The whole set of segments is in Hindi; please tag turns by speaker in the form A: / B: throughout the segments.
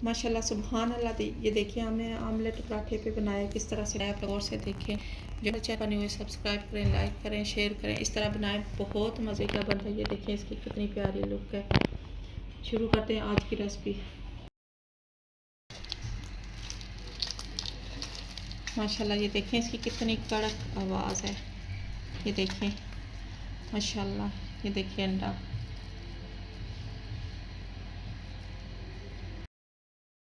A: माशाल्लाह सुभान अल्लाह। ये देखिए हमने आमलेट पराठे पे बनाया, किस तरह से आप और से देखें। जो चैनल बने हुए सब्सक्राइब करें, लाइक करें, शेयर करें, इस तरह बनाएं, बहुत मज़े का बनता है। ये देखें इसकी कितनी प्यारी लुक है। शुरू करते हैं आज की रेसिपी। माशाल्लाह ये देखें इसकी कितनी कड़क आवाज़ है। ये देखें माशाल्लाह। ये देखिए अंडा।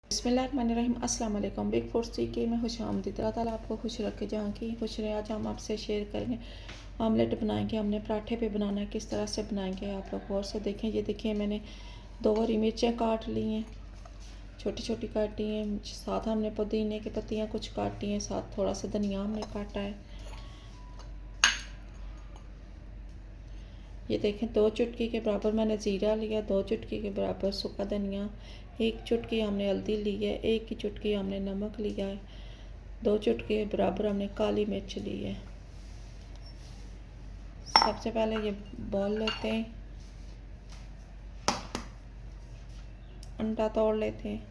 A: बिस्मिल्लाहिर्रहमानिर्रहीम। अस्सलाम वालेकुम। बिग फूड सीखे में खुश आमदीद। अल्लाह ताला आपको खुश रखे, जहाँ की खुश रहे। आज हम आपसे शेयर करेंगे आमलेट बनाएंगे। हमने पराठे पे बनाना है, किस तरह से बनाएंगे आप लोग और से देखें। ये देखिए मैंने 2 हरी मिर्चें काट ली हैं, छोटी छोटी काटी हैं। साथ हमने पुदीने की पत्तियाँ कुछ काटी हैं, साथ थोड़ा सा धनिया हमने काटा है। ये देखें 2 चुटकी के बराबर मैंने ज़ीरा लिया, 2 चुटकी के बराबर सूखा धनिया, 1 चुटकी हमने हल्दी ली है, 1 की चुटकी हमने नमक लिया है, 2 चुटकी के बराबर हमने काली मिर्च ली है। सबसे पहले ये बॉल लेते हैं, अंडा तोड़ लेते हैं।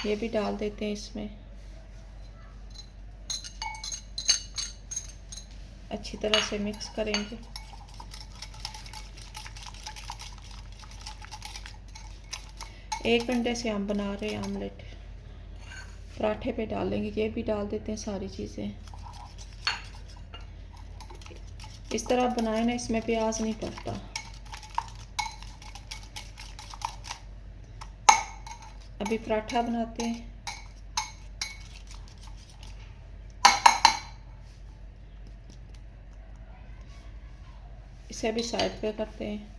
A: ये भी डाल देते हैं इसमें। अच्छी तरह से मिक्स करेंगे। एक अंडे से हम बना रहे हैं आमलेट, पराठे पे डालेंगे। ये भी डाल देते हैं सारी चीज़ें। इस तरह बनाए ना, इसमें प्याज नहीं पड़ता। अभी पराठा बनाते हैं। इसे भी साइड पे करते हैं।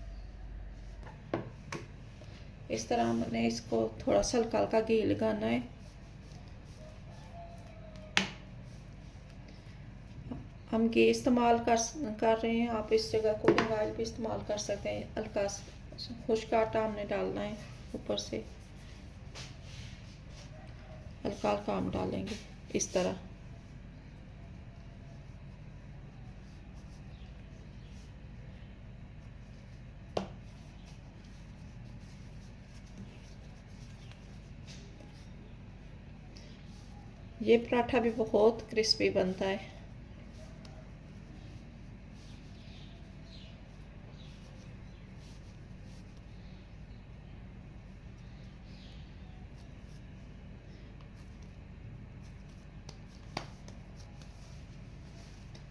A: इस तरह हमने इसको थोड़ा सा हल्का हल्का घी लगाना है। हम घी इस्तेमाल कर रहे हैं, आप इस जगह कुकिंग ऑयल भी इस्तेमाल कर सकते हैं। हल्का खुश्क आटा हमने डालना है ऊपर से, हल्का हल्का हम डालेंगे इस तरह। ये पराठा भी बहुत क्रिस्पी बनता है।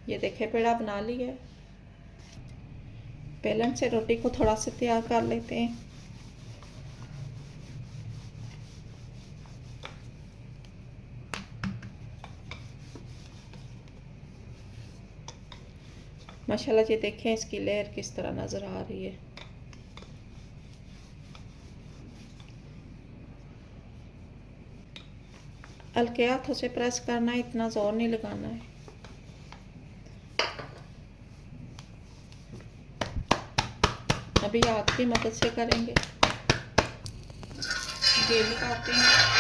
A: ये देखे पेड़ा बना लिया है। बेलन से रोटी को थोड़ा सा तैयार कर लेते हैं। माशाल्लाह ये देखें इसकी लेयर किस तरह नज़र आ रही है। हल्के हाथों से प्रेस करना है, इतना जोर नहीं लगाना है। अभी हाथ की मदद से करेंगे। ये लगाते हैं।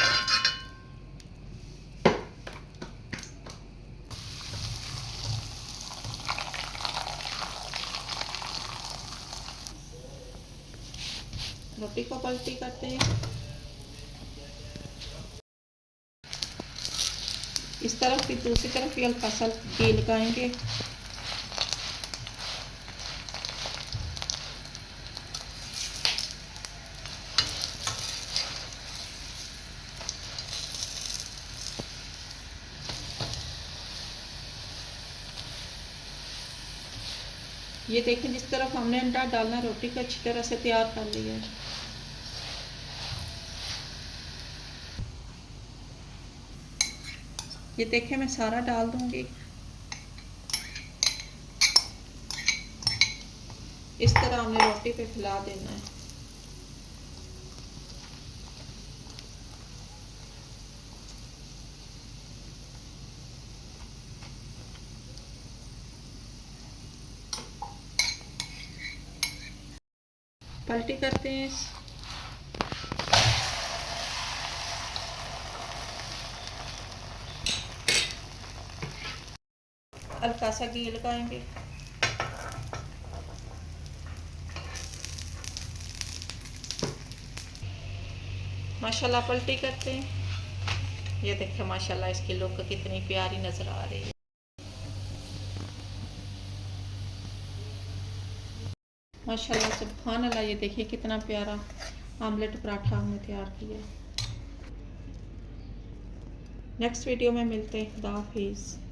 A: रोटी को पलटी करते हैं। इस तरफ भी दूसरी तरफ भी हल्का सा घी लगाएंगे। ये देखें जिस तरफ हमने अंडा डालना, रोटी को अच्छी तरह से तैयार कर लिया है। ये देखें मैं सारा डाल दूंगी। इस तरह हमने रोटी पे फैला देना है। पलटी करते हैं। हल्का सा घी लगाएंगे। माशाल्लाह पलटी करते हैं। ये देखिए माशाल्लाह इसकी लुक कितनी प्यारी नजर आ रही है। माशाल्लाह सुभान अल्लाह, ये देखिए कितना प्यारा आमलेट पराठा हमने तैयार किया। नेक्स्ट वीडियो में मिलते हैं। खुदा हाफिज़।